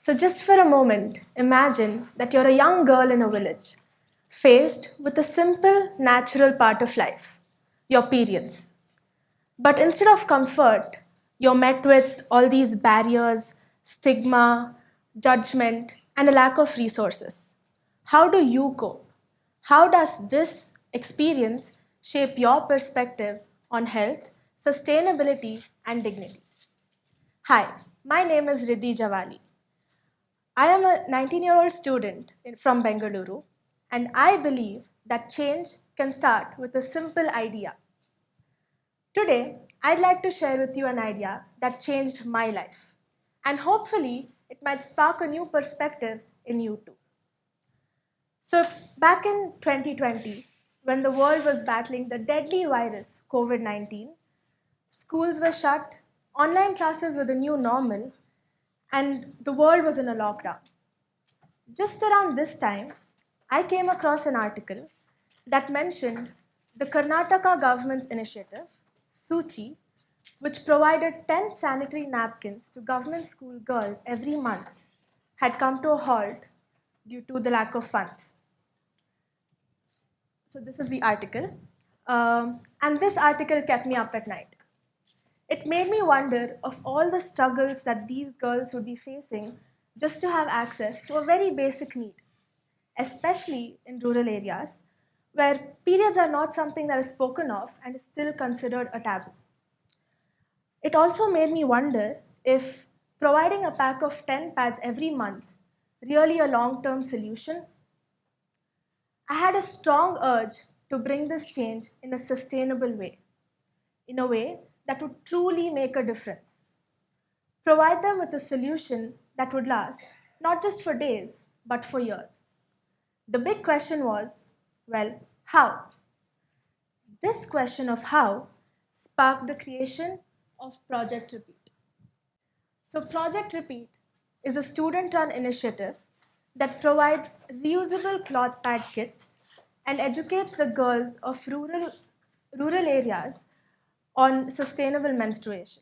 So, just for a moment, imagine that you're a young girl in a village, faced with a simple, natural part of life, your periods. But instead of comfort, you're met with all these barriers, stigma, judgment, and a lack of resources. How do you cope? How does this experience shape your perspective on health, sustainability, and dignity? Hi, my name is Riddhi Javali. I am a 19-year-old student from Bengaluru, and I believe that change can start with a simple idea. Today, I'd like to share with you an idea that changed my life, and hopefully, it might spark a new perspective in you too. So, back in 2020, when the world was battling the deadly virus COVID 19, schools were shut, online classes were the new normal, and the world was in a lockdown. Just around this time, I came across an article that mentioned the Karnataka government's initiative, Suchi, which provided 10 sanitary napkins to government school girls every month, had come to a halt due to the lack of funds. So, this is the article. And this article kept me up at night. It made me wonder of all the struggles that these girls would be facing just to have access to a very basic need, especially in rural areas where periods are not something that is spoken of and is still considered a taboo. It also made me wonder if providing a pack of 10 pads every month really a long-term solution. I had a strong urge to bring this change in a sustainable way, in a way that would truly make a difference. Provide them with a solution that would last not just for days, but for years. The big question was, well, how? This question of how sparked the creation of Project Repeat. So, Project Repeat is a student run initiative that provides reusable cloth pad kits and educates the girls of rural areas on sustainable menstruation.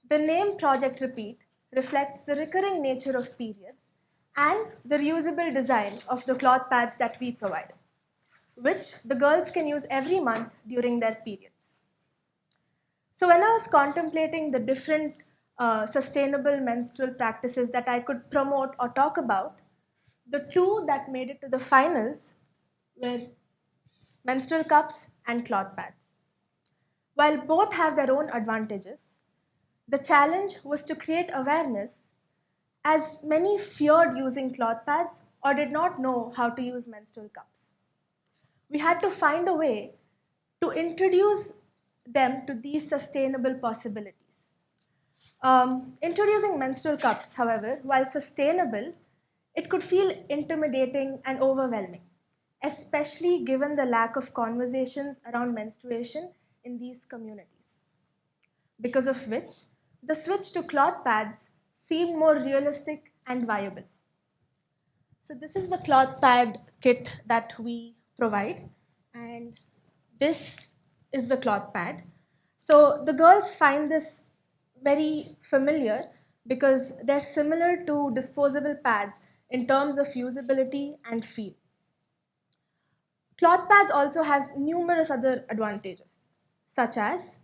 The name Project Repeat reflects the recurring nature of periods and the reusable design of the cloth pads that we provide, which the girls can use every month during their periods. So, when I was contemplating the different sustainable menstrual practices that I could promote or talk about, the two that made it to the finals were menstrual cups and cloth pads. While both have their own advantages, the challenge was to create awareness, as many feared using cloth pads or did not know how to use menstrual cups. We had to find a way to introduce them to these sustainable possibilities. Introducing menstrual cups, however, while sustainable, it could feel intimidating and overwhelming, especially given the lack of conversations around menstruation in these communities. Because of which, the switch to cloth pads seemed more realistic and viable. So this is the cloth pad kit that we provide, and this is the cloth pad. So the girls find this very familiar because they're similar to disposable pads in terms of usability and feel. Cloth pads also has numerous other advantages, such as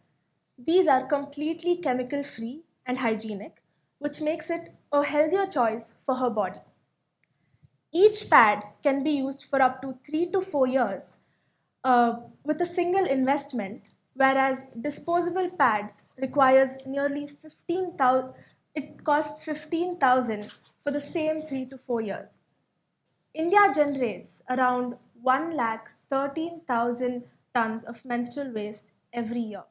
these are completely chemical free and hygienic, which makes it a healthier choice for her body. Each pad can be used for up to 3 to 4 years with a single investment, whereas disposable pads requires nearly 15,000. It costs 15,000 for the same 3 to 4 years. India generates around 1,13,000 tons of menstrual waste every year.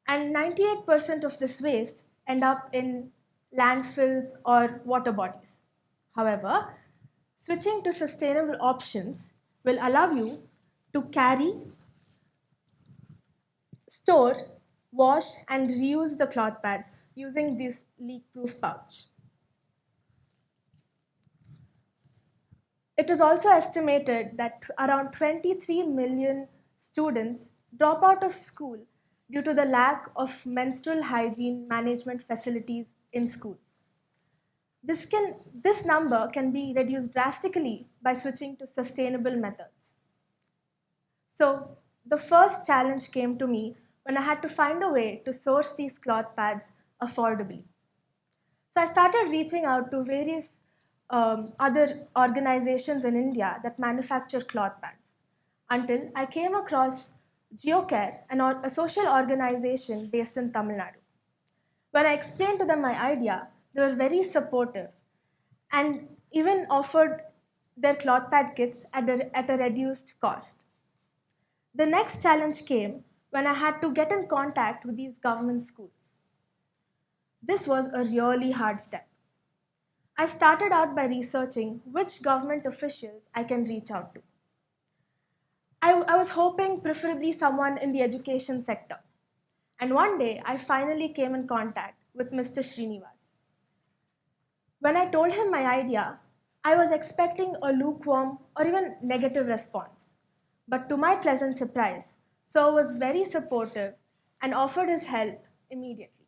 And 98% of this waste end up in landfills or water bodies. However, switching to sustainable options will allow you to carry, store, wash, and reuse the cloth pads using this leak-proof pouch. It is also estimated that around 23 million students drop out of school due to the lack of menstrual hygiene management facilities in schools. This number can be reduced drastically by switching to sustainable methods. So the first challenge came to me when I had to find a way to source these cloth pads affordably. So I started reaching out to various other organizations in India that manufacture cloth pads until I came across GeoCare, a social organization based in Tamil Nadu. When I explained to them my idea, they were very supportive and even offered their cloth pad kits at a reduced cost. The next challenge came when I had to get in contact with these government schools. This was a really hard step. I started out by researching which government officials I can reach out to. I was hoping preferably someone in the education sector. And one day, I finally came in contact with Mr. Srinivas. When I told him my idea, I was expecting a lukewarm or even negative response. But to my pleasant surprise, Sir was very supportive and offered his help immediately.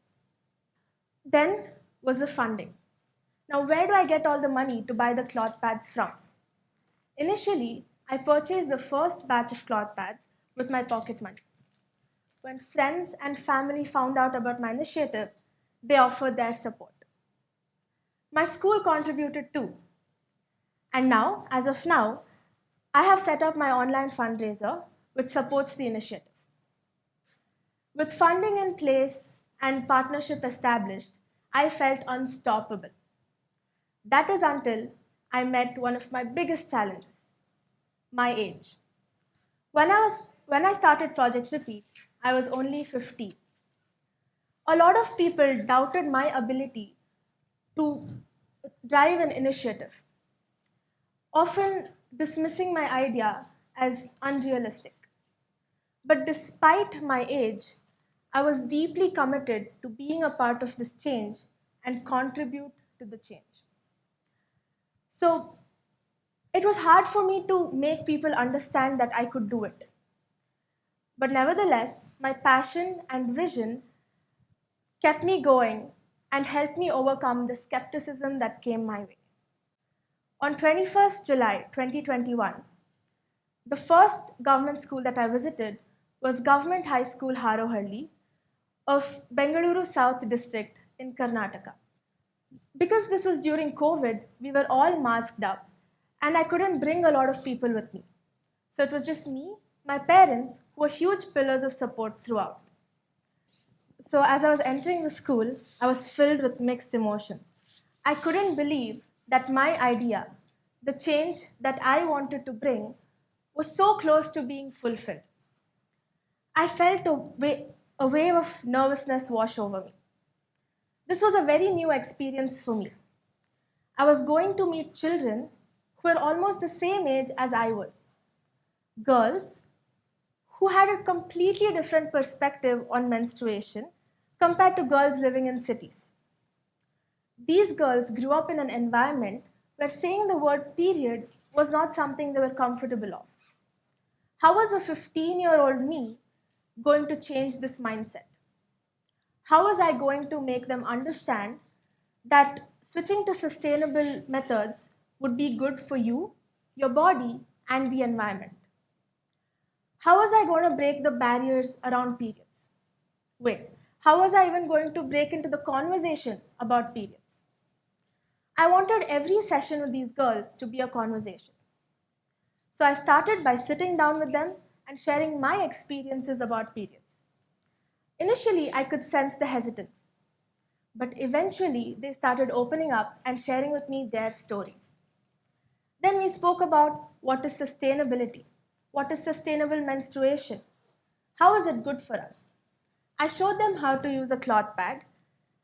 Then was the funding. Now, where do I get all the money to buy the cloth pads from? Initially, I purchased the first batch of cloth pads with my pocket money. When friends and family found out about my initiative, they offered their support. My school contributed too. And now, as of now, I have set up my online fundraiser which supports the initiative. With funding in place and partnership established, I felt unstoppable. That is until I met one of my biggest challenges, my age. When I started Project Repeat, I was only 15. A lot of people doubted my ability to drive an initiative, often dismissing my idea as unrealistic. But despite my age, I was deeply committed to being a part of this change and contribute to the change. So it was hard for me to make people understand that I could do it. But nevertheless, my passion and vision kept me going and helped me overcome the skepticism that came my way. On 21st July 2021, the first government school that I visited was Government High School Harohalli of Bengaluru South District in Karnataka. Because this was during COVID, we were all masked up and I couldn't bring a lot of people with me. So it was just me, my parents, who were huge pillars of support throughout. So as I was entering the school, I was filled with mixed emotions. I couldn't believe that my idea, the change that I wanted to bring, was so close to being fulfilled. I felt a wave of nervousness wash over me. This was a very new experience for me. I was going to meet children who were almost the same age as I was. Girls who had a completely different perspective on menstruation compared to girls living in cities. These girls grew up in an environment where saying the word period was not something they were comfortable of. How was a 15-year-old me going to change this mindset? How was I going to make them understand that switching to sustainable methods would be good for you, your body, and the environment? How was I going to break the barriers around periods? Wait, how was I even going to break into the conversation about periods? I wanted every session with these girls to be a conversation. So I started by sitting down with them and sharing my experiences about periods. Initially, I could sense the hesitance, but eventually they started opening up and sharing with me their stories. Then we spoke about what is sustainability, what is sustainable menstruation, how is it good for us. I showed them how to use a cloth pad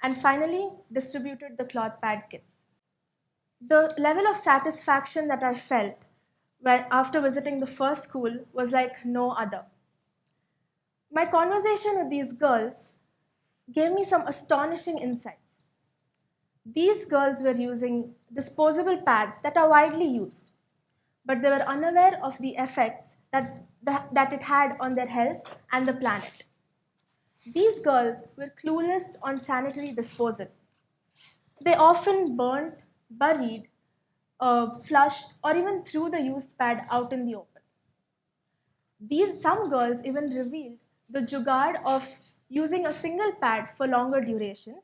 and finally distributed the cloth pad kits. The level of satisfaction that I felt after visiting the first school was like no other. My conversation with these girls gave me some astonishing insights. These girls were using disposable pads that are widely used, but they were unaware of the effects that it had on their health and the planet. These girls were clueless on sanitary disposal. They often burnt buried, flushed, or even threw the used pad out in the open. Some girls even revealed the jugaad of using a single pad for longer duration,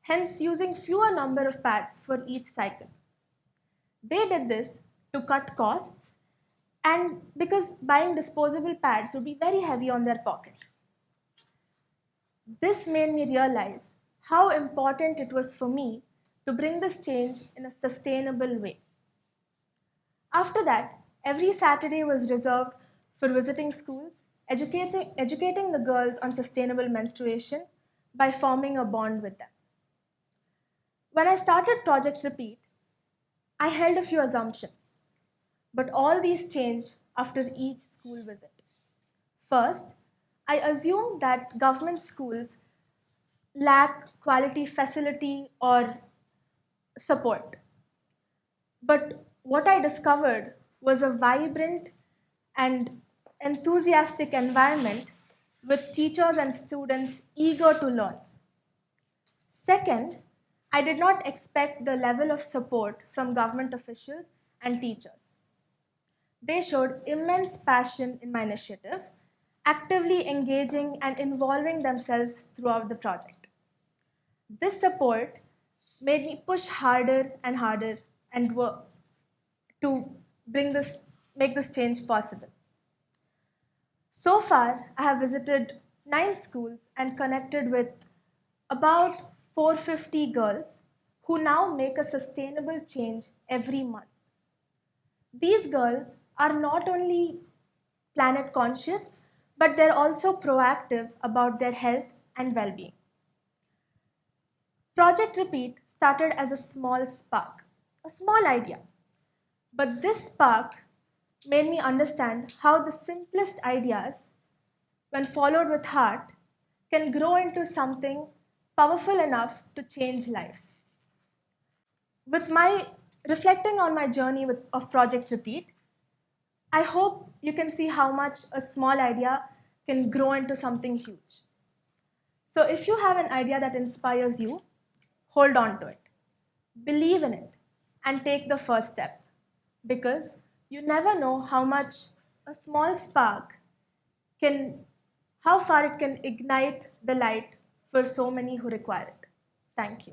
hence using fewer number of pads for each cycle. They did this to cut costs and because buying disposable pads would be very heavy on their pocket. This made me realize how important it was for me to bring this change in a sustainable way. After that, every Saturday was reserved for visiting schools, educating the girls on sustainable menstruation by forming a bond with them. When I started Project Repeat, I held a few assumptions, but all these changed after each school visit. First, I assumed that government schools lack quality facility or support. But what I discovered was a vibrant and enthusiastic environment with teachers and students eager to learn. Second, I did not expect the level of support from government officials and teachers. They showed immense passion in my initiative, actively engaging and involving themselves throughout the project. This support made me push harder and harder and work to make this change possible. So far, I have visited 9 schools and connected with about 450 girls who now make a sustainable change every month. These girls are not only planet conscious, but they're also proactive about their health and well-being. Project Repeat started as a small spark, a small idea. But this spark made me understand how the simplest ideas, when followed with heart, can grow into something powerful enough to change lives. With my reflecting on my journey of Project Repeat, I hope you can see how much a small idea can grow into something huge. So if you have an idea that inspires you, hold on to it, believe in it, and take the first step. Because you never know how much a small spark how far it can ignite the light for so many who require it. Thank you.